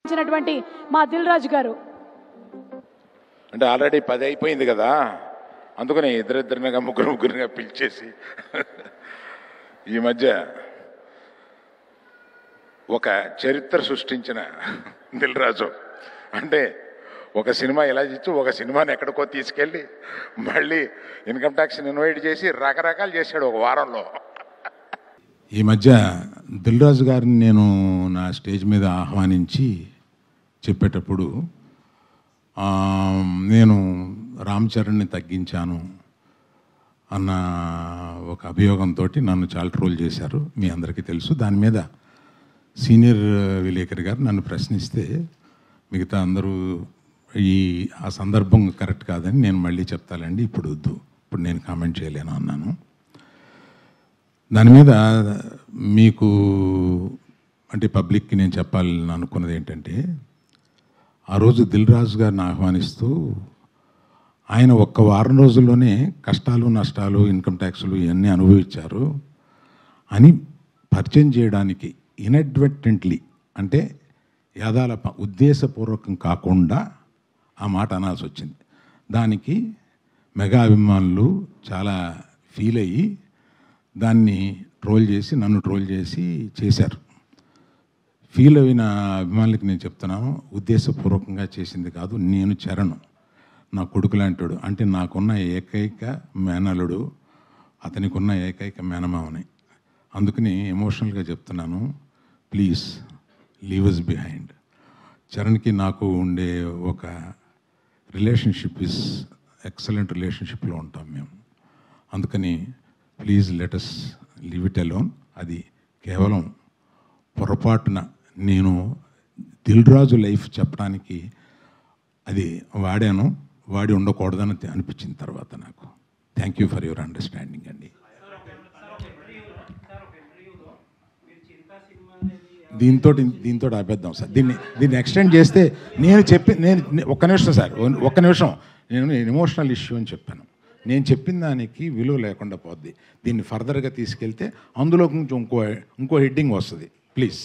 ఇచ్చినటువంటి మా దిల్ రాజు గారు. అంటే ఆల్రెడీ 10 అయిపోయింది కదా, అందుకని ఇద్దరిద్దరినిగా ముగ్గురిగా పిలిచేసి ఈ మధ్య ఒక చరిత్ర సృష్టించిన దిల్ రాజు అంటే ఒక సినిమా ఎలా చేసి ఒక సినిమాని ఎక్కడికో తీసుకెళ్ళి మళ్ళీ ఇన్కమ్ ట్యాక్స్ని ఇన్వైట్ చేసి రకరకాలు చేశాడు ఒక వారంలో. ఈ మధ్య దిల్ రాజు గారిని నేను నా స్టేజ్ మీద ఆహ్వానించి చెప్పేటప్పుడు నేను రామ్ చరణ్ని తగ్గించాను అన్న ఒక అభియోగంతో నన్ను చాలా ట్రోల్ చేశారు, మీ అందరికీ తెలుసు. దాని మీద సీనియర్ విలేకరి గారు నన్ను ప్రశ్నిస్తే మిగతా అందరూ ఆ సందర్భం కరెక్ట్ కాదని నేను మళ్ళీ చెప్తానండి, ఇప్పుడు వద్దు, ఇప్పుడు నేను కామెంట్ చేయలేను అన్నాను. దాని మీద మీకు అంటే పబ్లిక్కి నేను చెప్పాలని అనుకున్నది ఏంటంటే, ఆ రోజు దిల్ రాజు గారిని ఆహ్వానిస్తూ ఆయన ఒక్క వారం రోజుల్లోనే కష్టాలు నష్టాలు ఇన్కమ్ ట్యాక్స్లు ఇవన్నీ అనుభవించారు అని పరిచయం చేయడానికి ఇన్అడ్వర్టెంట్లీ అంటే యాదాల ఉద్దేశపూర్వకం కాకుండా ఆ మాట అనాల్సి వచ్చింది. దానికి మెగా అభిమానులు చాలా ఫీల్ అయ్యి దాన్ని ట్రోల్ చేసి నన్ను ట్రోల్ చేసి చేశారు. ఫీల్ అయిన అభిమానులకి నేను చెప్తున్నాను, ఉద్దేశపూర్వకంగా చేసింది కాదు. నేను చరణ్ నా కొడుకు లాంటాడు, అంటే నాకున్న ఏకైక మేనలుడు, అతనికి ఉన్న ఏకైక మేనమావని. అందుకని ఎమోషనల్గా చెప్తున్నాను, ప్లీజ్ లీవ్ అస్ బిహైండ్. చరణ్కి నాకు ఉండే ఒక రిలేషన్షిప్ ఇస్ ఎక్సలెంట్ రిలేషన్షిప్లో ఉంటాం మేము. అందుకని please let us leave it alone. అది కేవలం పొరపాటున నేను దిల్ రాజు లైఫ్ చెప్పడానికి అది వాడి ఉండకూడదని అనిపించిన తర్వాత నాకు. Thank you for your understanding అండి. దీంతో ఆపేద్దాం సార్, దీన్ని ఎక్స్టెండ్ చేస్తే నేను ఒక్క నిమిషం సార్, ఒక్క నిమిషం. నేను ఎమోషనల్ ఇష్యూ అని చెప్పాను. నేను చెప్పిన దానికి విలువ లేకుండా పోద్ది. దీన్ని ఫర్దర్గా తీసుకెళ్తే అందులో నుంచి ఇంకో హెడ్డింగ్ వస్తుంది. ప్లీజ్.